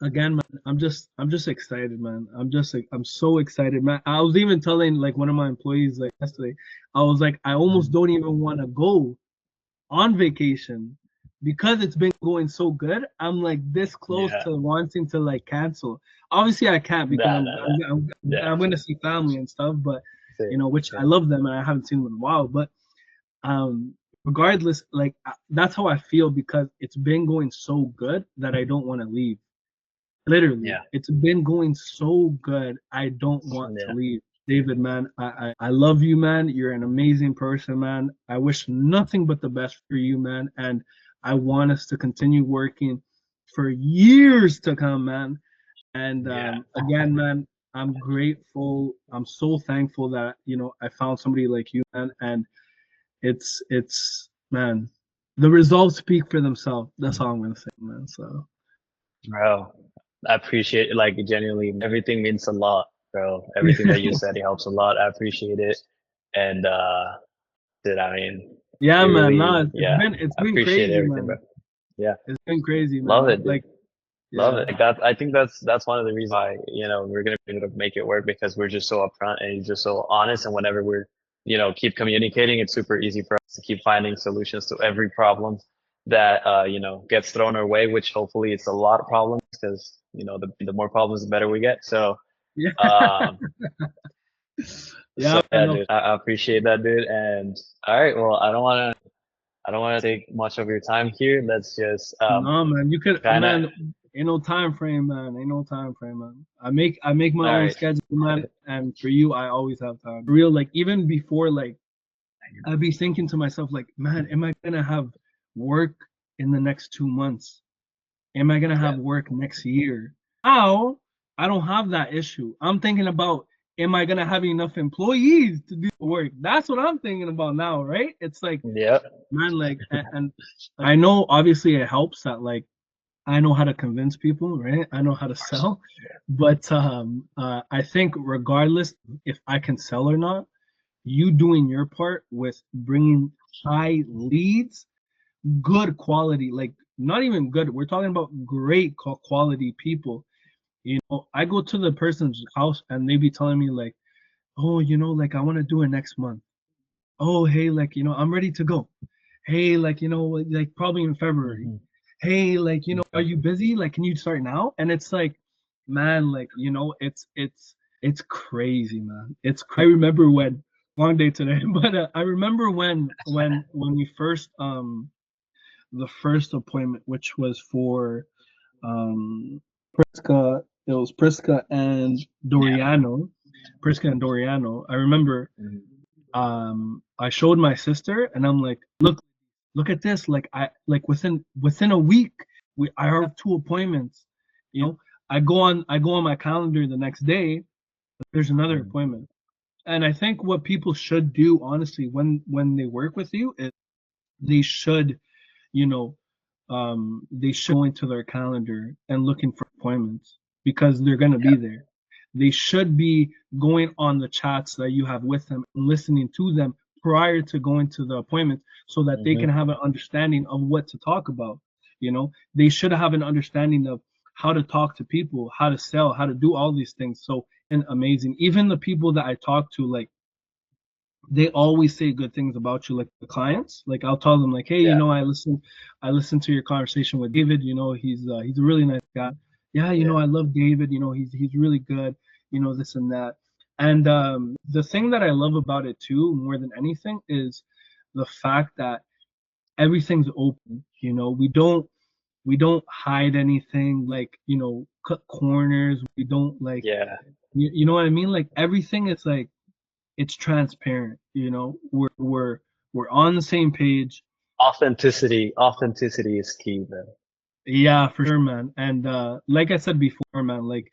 Speaker 1: again, man, I'm just excited, man. I'm just like I'm so excited, man. I was even telling like one of my employees like yesterday, I was like, I almost don't even want to go on vacation because it's been going so good. I'm like this close
Speaker 2: Yeah.
Speaker 1: to wanting to like cancel. Obviously, I can't because
Speaker 2: Nah, nah, nah. Yeah.
Speaker 1: I'm gonna see family and stuff, but you
Speaker 2: Same,
Speaker 1: know, which I
Speaker 2: same.
Speaker 1: love them and I haven't seen them in a while. But regardless, like that's how I feel because it's been going so good that I don't want to leave. Literally,
Speaker 2: Yeah.
Speaker 1: it's been going so good. I don't want to
Speaker 2: Yeah.
Speaker 1: leave. David, man, I love you, man. You're an amazing person, man. I wish nothing but the best for you, man. And I want us to continue working for years to come, man. And
Speaker 2: Yeah.
Speaker 1: again, man, I'm grateful. I'm so thankful that, you know, I found somebody like you, man. And it's man, the results speak for themselves. That's all I'm gonna say, man. So
Speaker 2: Bro, I appreciate it. Like genuinely, everything means a lot, bro. Everything that you said, it helps a lot. I appreciate it. And dude, I mean, it
Speaker 1: yeah, man.
Speaker 2: really,
Speaker 1: Nah,
Speaker 2: yeah,
Speaker 1: it's
Speaker 2: I
Speaker 1: been
Speaker 2: appreciate
Speaker 1: crazy,
Speaker 2: everything,
Speaker 1: man.
Speaker 2: bro. Yeah,
Speaker 1: It's been crazy,
Speaker 2: love
Speaker 1: man.
Speaker 2: it, dude.
Speaker 1: Like,
Speaker 2: Love
Speaker 1: yeah,
Speaker 2: it. Like that, I think that's one of the reasons why, we're gonna be able to make it work because we're just so upfront and you're just so honest. And whenever we're, keep communicating, it's super easy for us to keep finding solutions to every problem that gets thrown our way, which hopefully it's a lot of problems because, the more problems, the better we get. So,
Speaker 1: yeah,
Speaker 2: um,
Speaker 1: yeah.
Speaker 2: so yeah,
Speaker 1: Man,
Speaker 2: dude, I appreciate that, dude. And all right, well, I don't want to take much of your time here. Let's just,
Speaker 1: no, man. You could,
Speaker 2: kind of,
Speaker 1: man. Ain't no time frame, man. Ain't no time frame, man. I make my
Speaker 2: all
Speaker 1: own
Speaker 2: right.
Speaker 1: schedule, man. And for you, I always have time. Real, like even before, like I'd be thinking to myself, like, man, am I gonna have work in the next 2 months? Am I gonna
Speaker 2: Yeah.
Speaker 1: have work next year? Now I don't have that issue. I'm thinking about am I gonna have enough employees to do the work? That's what I'm thinking about now, right? It's like,
Speaker 2: Yep.
Speaker 1: man, like and I know obviously it helps that like I know how to convince people, right? I know how to sell. But I think regardless if I can sell or not, you doing your part with bringing high leads, good quality, like not even good. We're talking about great quality people. You know, I go to the person's house and they be telling me like, oh, you know, like I want to do it next month. Oh, hey, like, you know, I'm ready to go. Hey, like, you know, like probably in February.
Speaker 2: Hmm.
Speaker 1: Hey, like, you know, are
Speaker 2: Okay.
Speaker 1: you busy? Like, can you start now? And it's like, man, like, you know, it's crazy, man. I remember when long day today, but I remember when we first the first appointment, which was for Priska. It was Priska and
Speaker 2: Yeah.
Speaker 1: Doriano. Priska and Doriano. I remember
Speaker 2: Mhm.
Speaker 1: I showed my sister and I'm like, look at this. Like within a week, I have 2 appointments. You know, I go on my calendar the next day, there's another
Speaker 2: Mhm.
Speaker 1: appointment. And I think what people should do, honestly, when they work with you, is they should you know, they should go into their calendar and looking for appointments because they're going to be
Speaker 2: Yeah.
Speaker 1: there. They should be going on the chats that you have with them and listening to them prior to going to the appointment so that they can
Speaker 2: Hmm.
Speaker 1: have an understanding of what to talk about. You know, they should have an understanding of how to talk to people, how to sell, how to do all these things. So, and amazing. Even the people that I talk to, like they always say good things about you, like the clients. Like I'll tell them like, hey,
Speaker 2: Yeah.
Speaker 1: I listened to your conversation with David. He's a really nice guy. Yeah,
Speaker 2: Yeah.
Speaker 1: I love David. He's really good. This and that. And the thing that I love about it too, more than anything, is the fact that everything's open. We don't hide anything, like cut corners. We don't like,
Speaker 2: Yeah.
Speaker 1: you know what I mean? Like everything is like, it's transparent. We're on the same page.
Speaker 2: Authenticity is key, man.
Speaker 1: Yeah, for sure, man. And like I said before, man, like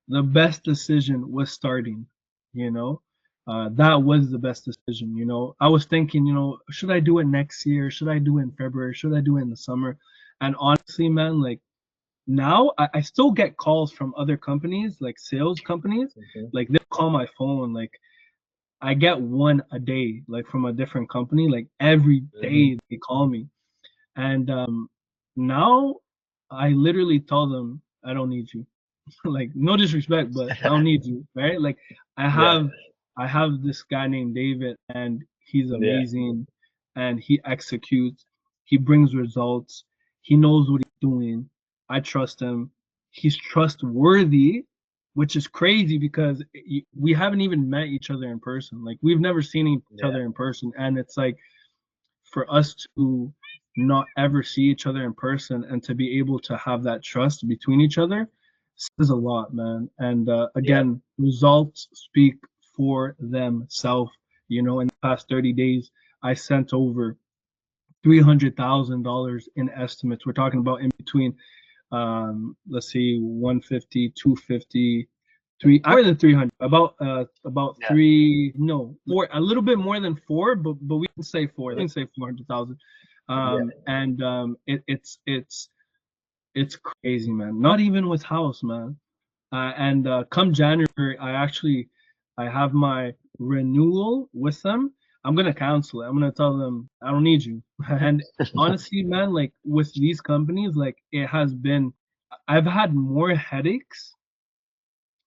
Speaker 1: the best decision was starting. you know that was the best decision. I was thinking, should I do it next year, should I do it in February, should I do it in the summer? And honestly, man, like now I still get calls from other companies, like sales companies.
Speaker 2: Hmm.
Speaker 1: Like they'll call my phone, like I get one a day, like from a different company. Like every
Speaker 2: Hmm.
Speaker 1: day they call me. And now I literally tell them I don't need you. Like no disrespect, but I don't need you, right? Like I
Speaker 2: Yeah.
Speaker 1: have I have this guy named David, and he's
Speaker 2: Yeah.
Speaker 1: amazing, and he executes, he brings results, he knows what he's doing. I trust him. He's trustworthy, which is crazy because we haven't even met each other in person. Like we've never seen each
Speaker 2: Yeah.
Speaker 1: other in person, and it's like for us to not ever see each other in person and to be able to have that trust between each other says a lot, man. And
Speaker 2: Yeah.
Speaker 1: again, results speak for themselves. In the past 30 days, I sent over $300,000 in estimates. We're talking about in between, let's see, 150, 250, more than 300, about
Speaker 2: Yeah.
Speaker 1: three, no, four, a little bit more than four, but we can say four. We can say 400,000.
Speaker 2: Yeah.
Speaker 1: And it's crazy, man. Not even with house, man. And come January, I have my renewal with them. I'm gonna cancel it. I'm gonna tell them I don't need you. And honestly, man, like with these companies, like I've had more headaches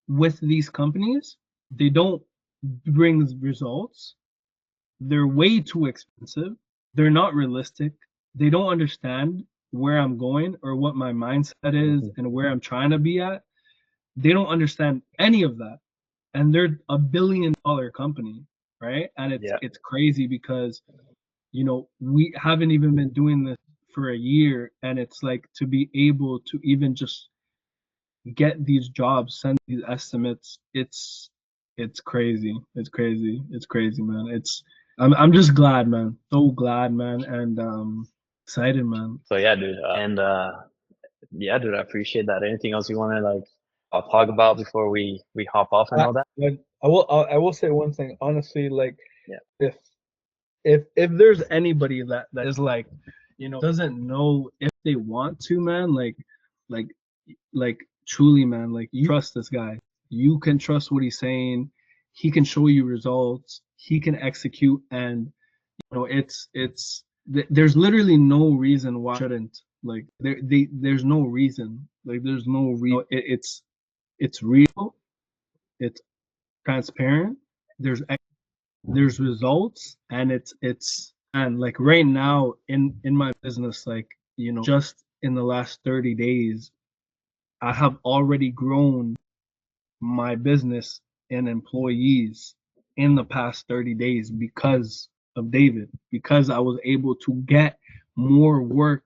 Speaker 1: with these companies. They don't bring results. They're way too expensive. They're not realistic. They don't understand where I'm going or what my mindset is
Speaker 2: Hmm.
Speaker 1: and where I'm trying to be at. They don't understand any of that. And they're $1 billion company, right? And it's
Speaker 2: Yeah.
Speaker 1: it's crazy because we haven't even been doing this for a year, and it's like to be able to even just get these jobs, send these estimates. It's crazy. It's crazy. It's crazy, man. I'm just glad, man. So glad, man, and excited, man.
Speaker 2: So yeah, dude. And yeah, dude, I appreciate that. Anything else you want to like talk about before we hop off and
Speaker 1: I,
Speaker 2: all that?
Speaker 1: I will say one thing. Honestly, like
Speaker 2: Yeah.
Speaker 1: if if there's anybody that is like, doesn't know if they want to, man, like like truly, man, like you trust this guy. You can trust what he's saying. He can show you results. He can execute, and there's literally no reason why I shouldn't. Like there's no reason. Like there's no reason. It's real. It's transparent. There's results, and it's and like right now in my business, like just in the last 30 days I have already grown my business and employees in the past 30 days because of David, because I was able to get more work.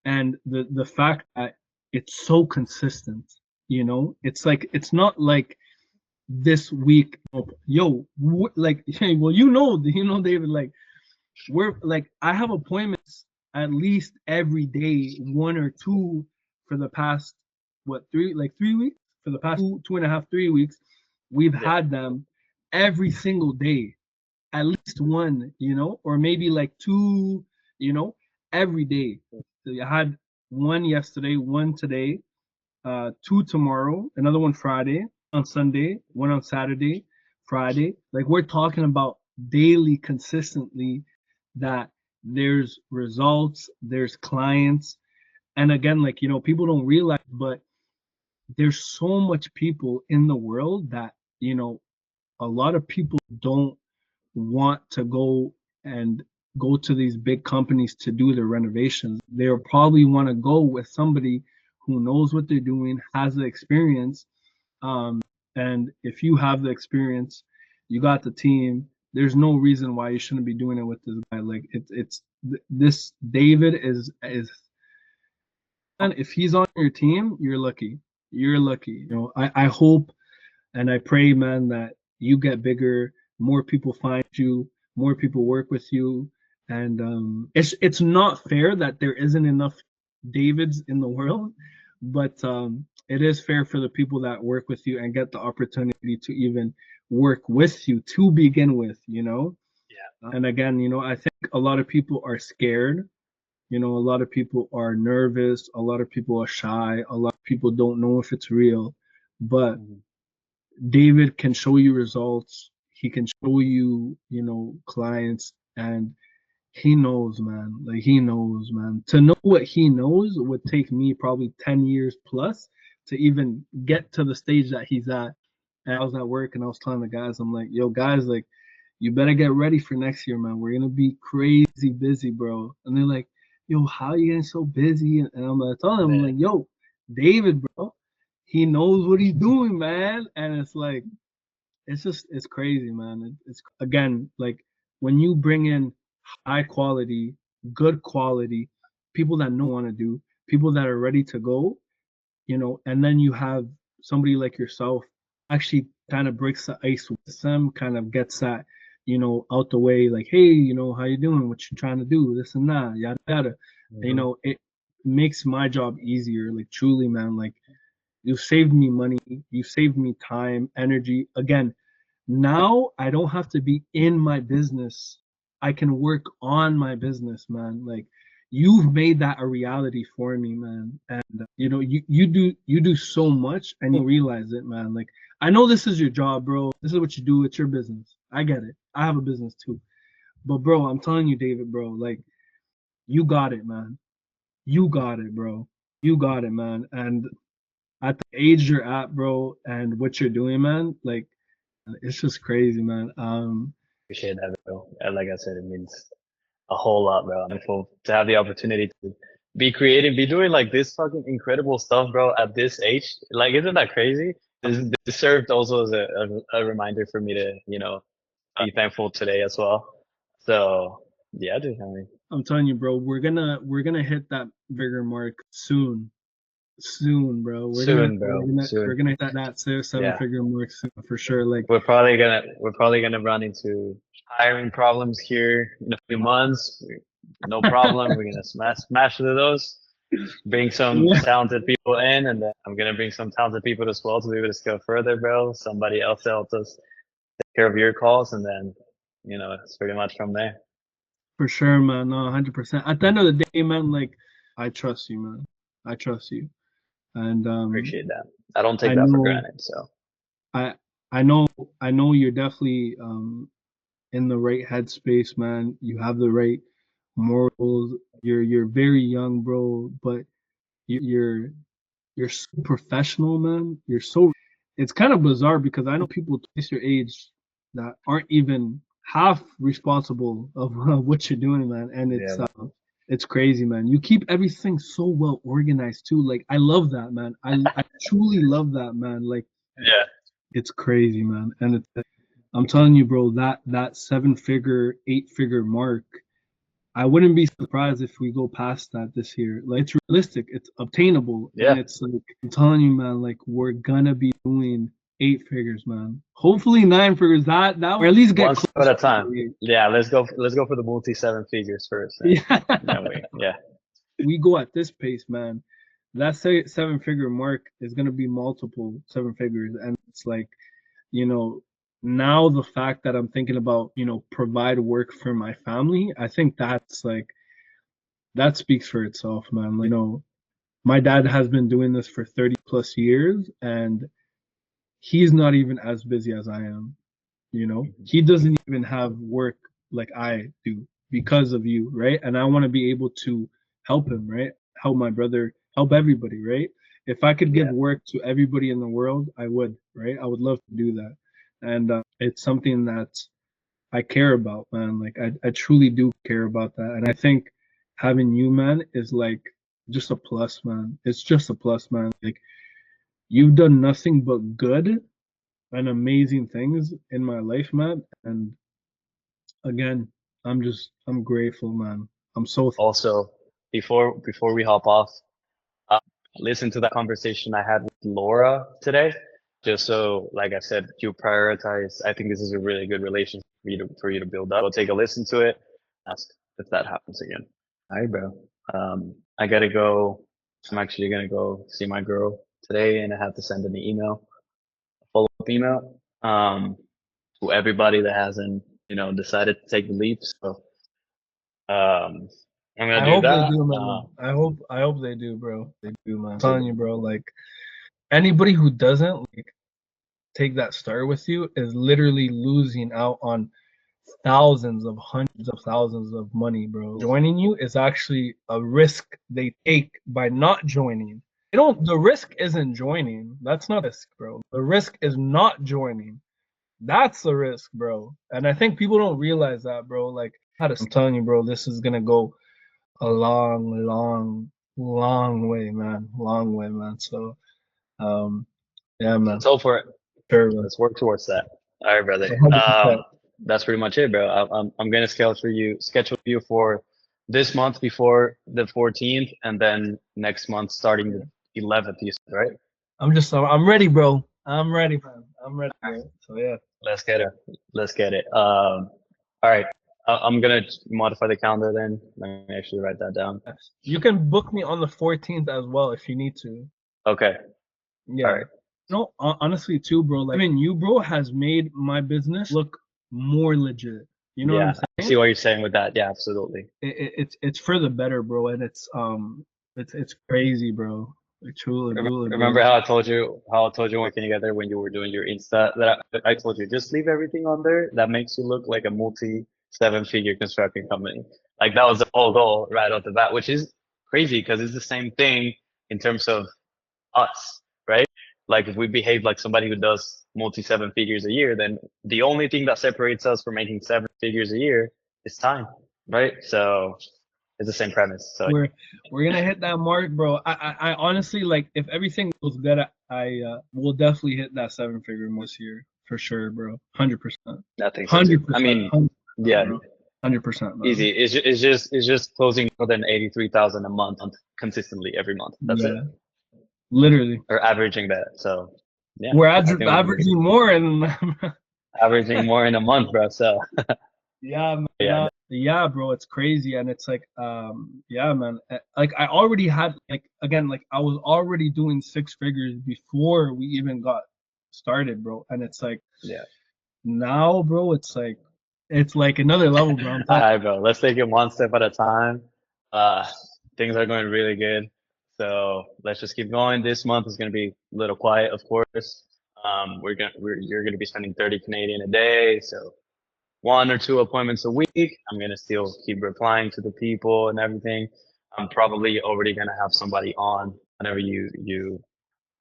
Speaker 1: And the fact that it's so consistent, it's like, it's not like this week, yo, like, well, David, like we're like, I have appointments at least every day, one or two, for the past, what, 3 weeks, for the past 2.5, 3 weeks. We've
Speaker 2: Yeah.
Speaker 1: had them every single day, at least one, or maybe like two, you know every day. So I had one yesterday, one today, two tomorrow, another one Friday, on Sunday, one on Saturday, Friday. Like we're talking about daily, consistently, that there's results, there's clients. And again, like, people don't realize, but there's so much people in the world that, a lot of people don't want to go to these big companies to do their renovations. They'll probably want to go with somebody who knows what they're doing, has the experience. And if you have the experience, you got the team. There's no reason why you shouldn't be doing it with this guy. Like it's this David is, and if he's on your team, you're lucky. You're lucky. You know, I hope and I pray, man, that you get bigger, more people find you, more people work with you. And it's not fair that there isn't enough Davids in the world, but it is fair for the people that work with you and get the opportunity to even work with you to begin with, you know?
Speaker 2: Yeah.
Speaker 1: And again, you know, I think a lot of people are scared. You know, a lot of people are nervous. A lot of people are shy. A lot of people don't know if it's real. But David can show you results. He can show you, you know, clients, and he knows, man. Like he knows, man. To know what he knows would take me probably 10 years plus to even get to the stage that he's at. And I was at work and I was telling the guys, I'm like, yo, guys, like, you better get ready for next year, man. We're gonna be crazy busy, bro. And they're like, yo, how are you getting so busy? And I'm like, telling them, I'm like, yo, David, bro, he knows what he's doing, man. And it's like, it's crazy, man. It's again, like when you bring in high quality, good quality, people that know want to do, people that are ready to go, you know, and then you have somebody like yourself actually kind of breaks the ice with them, kind of gets that, you know, out the way, like, hey, you know, how you doing? What you trying to do? This and that, yada yada. You know, it makes my job easier, like truly, man. Like you saved me money, you saved me time, energy. Again, now I don't have to be in my business. I can work on my business, man. Like you've made that a reality for me, man. And you know, you do so much and you realize it, man. Like I know this is your job, bro. This is what you do. It's your business. I get it. I have a business too. But bro, I'm telling you, David, bro, like you got it, man. You got it, bro. You got it, man. And at the age you're at, bro, and what you're doing, man, like it's just crazy, man.
Speaker 2: Appreciate that, bro. And like I said, it means a whole lot, bro. I'm thankful to have the opportunity to be creative, be doing like this fucking incredible stuff, bro, at this age. Like, isn't that crazy? This served also as a reminder for me to, you know, be thankful today as well. So yeah, dude, I mean,
Speaker 1: I'm telling you, bro, we're gonna hit that bigger mark soon. Soon, bro. We're gonna
Speaker 2: soon, bro,
Speaker 1: we're gonna we're
Speaker 2: soon.
Speaker 1: gonna hit that seven
Speaker 2: Yeah.
Speaker 1: figure mark soon for sure. Like
Speaker 2: We're probably gonna run into hiring problems here in a few months. No problem. We're gonna smash through those. Bring some
Speaker 1: yeah,
Speaker 2: talented people in, and then I'm gonna bring some talented people as well to be able to scale further, bro. Somebody else to help us take care of your calls, and then it's pretty much from there.
Speaker 1: for sure, man. No, 100%. At the end of the day, man, like I trust you, man. I trust you. And
Speaker 2: Appreciate that. I don't take
Speaker 1: I
Speaker 2: that for
Speaker 1: know
Speaker 2: granted. So
Speaker 1: I I know I know you're definitely in the right headspace, man. You have the right morals. You're very young, bro, but you're you're so professional, man. You're so it's kind of bizarre because I know people twice your age that aren't even half responsible of what you're doing, man. And
Speaker 2: yeah,
Speaker 1: it's crazy, man. You keep everything so well organized too. Like I love that, man. I truly love that, man. Like
Speaker 2: yeah.
Speaker 1: it's crazy, man. And I'm telling you, bro, that 7 figure, 8 figure mark, I wouldn't be surprised if we go past that this year. Like it's realistic, it's obtainable, and
Speaker 2: Yeah.
Speaker 1: it's like I'm telling you, man, like we're gonna be doing 8 figures, man. Hopefully 9 figures. Or at least get
Speaker 2: One step
Speaker 1: close
Speaker 2: at a
Speaker 1: to
Speaker 2: time.
Speaker 1: it.
Speaker 2: Yeah, let's go for the multi seven figures first, and
Speaker 1: Yeah.
Speaker 2: then yeah.
Speaker 1: We go at this pace, man. That 7 figure mark is gonna be multiple 7 figures, and it's like, you know, now the fact that I'm thinking about, you know, provide work for my family, I think that's like that speaks for itself, man. Like, you know, my dad has been doing this for 30 plus years and he's not even as busy as I am, you know. He doesn't even have work like I do because of you, right? And I want to be able to help him, right? Help my brother, help everybody, right? If I could give
Speaker 2: Yeah.
Speaker 1: work to everybody in the world, I would, right? I would love to do that. And it's something that I care about, man. Like I truly do care about that. And I think having you, man, is like just a plus, man. It's just a plus, man. Like you've done nothing but good and amazing things in my life, man. And again, I'm grateful, man. I'm so
Speaker 2: Also, before we hop off, uh, listen to that conversation I had with Laura today. Just so, like I said, you prioritize. I think this is a really good relationship for you to build up. Go take a listen to it. Ask if that happens again. All right, bro. I gotta go. I'm actually gonna go see my girl today, and I have to send an email, a follow-up email, to everybody that hasn't, decided to take the leap. So, I'm gonna
Speaker 1: I
Speaker 2: do
Speaker 1: hope they
Speaker 2: that.
Speaker 1: do, man. I hope they do, bro. They do, man. I'm telling you, bro, like anybody who doesn't like take that start with you is literally losing out on thousands of hundreds of thousands of money, bro. Joining you is actually a risk they take by not joining. The risk isn't joining. That's not a risk, bro. The risk is not joining. That's the risk, bro. And I think people don't realize that, bro. Like, I'm telling you, bro, this is gonna go a long, long, long way, man. Long way, man. So, yeah, man.
Speaker 2: Let's hope for it.
Speaker 1: Sure, man.
Speaker 2: Let's work towards that. All right, brother.
Speaker 1: 100%.
Speaker 2: That's pretty much it, bro. I'm gonna schedule you for this month before the 14th, and then next month starting the 11th. You said, right?
Speaker 1: I'm ready, bro. I'm ready, man. I'm ready, bro. So yeah.
Speaker 2: Let's get it. Let's get it. All right. I'm gonna modify the calendar then. Let me actually write that down.
Speaker 1: You can book me on the 14th as well if you need to.
Speaker 2: Okay.
Speaker 1: Yeah.
Speaker 2: All right.
Speaker 1: No, honestly too, bro. Like even you, bro, has made my business look more legit. You know what I'm
Speaker 2: Yeah, I
Speaker 1: saying?
Speaker 2: see what you're saying with that. Yeah, absolutely.
Speaker 1: It's for the better, bro, and it's crazy, bro. Like truly, truly,
Speaker 2: Remember
Speaker 1: bro.
Speaker 2: how I told you working together when you were doing your Insta that I told you just leave everything on there that makes you look like a multi seven-figure construction company. Like that was the whole goal right off the bat, which is crazy because it's the same thing in terms of us, right? Like if we behave like somebody who does multi seven figures a year, then the only thing that separates us from making seven figures a year is time, right? So it's the same premise. So
Speaker 1: We're gonna hit that mark, bro. I honestly like if everything goes good, I will definitely hit that seven figure mark this year for sure, bro. 100%.
Speaker 2: I think so too. I
Speaker 1: 100%.
Speaker 2: mean,
Speaker 1: 100%,
Speaker 2: yeah,
Speaker 1: bro. 100%, man.
Speaker 2: easy. It's just closing more than 83,000 a month consistently every month. That's it.
Speaker 1: Yeah, literally.
Speaker 2: Or averaging that. So yeah,
Speaker 1: We're
Speaker 2: I think we're gonna be
Speaker 1: averaging more and
Speaker 2: averaging more in a month, bro. So
Speaker 1: yeah, man.
Speaker 2: yeah,
Speaker 1: Yeah, bro, it's crazy and it's like yeah, man. Like I already had like again like I was already doing six figures before we even got started, bro. And it's like
Speaker 2: yeah.
Speaker 1: now, bro, it's like another level, bro. I'm
Speaker 2: All
Speaker 1: telling
Speaker 2: right, bro. Let's take it one step at a time. Uh, things are going really good. So let's just keep going. This month is going to be a little quiet, of course. You're going to be spending 30 Canadian a day. So one or two appointments a week. I'm going to still keep replying to the people and everything. I'm probably already going to have somebody on whenever you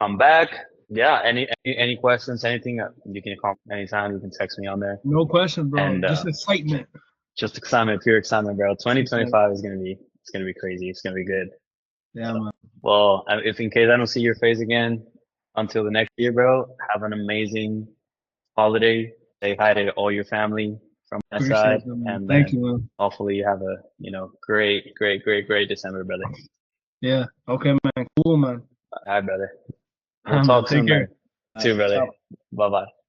Speaker 2: come back. Yeah. Any questions, anything, you can call anytime. You can text me on there.
Speaker 1: no question, bro.
Speaker 2: And,
Speaker 1: Just excitement.
Speaker 2: just excitement, pure excitement, bro.
Speaker 1: Just excitement.
Speaker 2: 2025 is gonna be crazy. It's gonna be good.
Speaker 1: Yeah, man.
Speaker 2: Well, if in case I don't see your face again until the next year, bro, have an amazing holiday. Say hi to all your family from my
Speaker 1: Appreciate
Speaker 2: side,
Speaker 1: it, man.
Speaker 2: and
Speaker 1: Thank
Speaker 2: then
Speaker 1: you, man.
Speaker 2: hopefully you have a great December, brother.
Speaker 1: Yeah. Okay, man. Cool, man.
Speaker 2: Hi, brother. We'll
Speaker 1: Man,
Speaker 2: talk
Speaker 1: take
Speaker 2: soon,
Speaker 1: care.
Speaker 2: man. See you, brother.
Speaker 1: Ciao.
Speaker 2: Bye bye.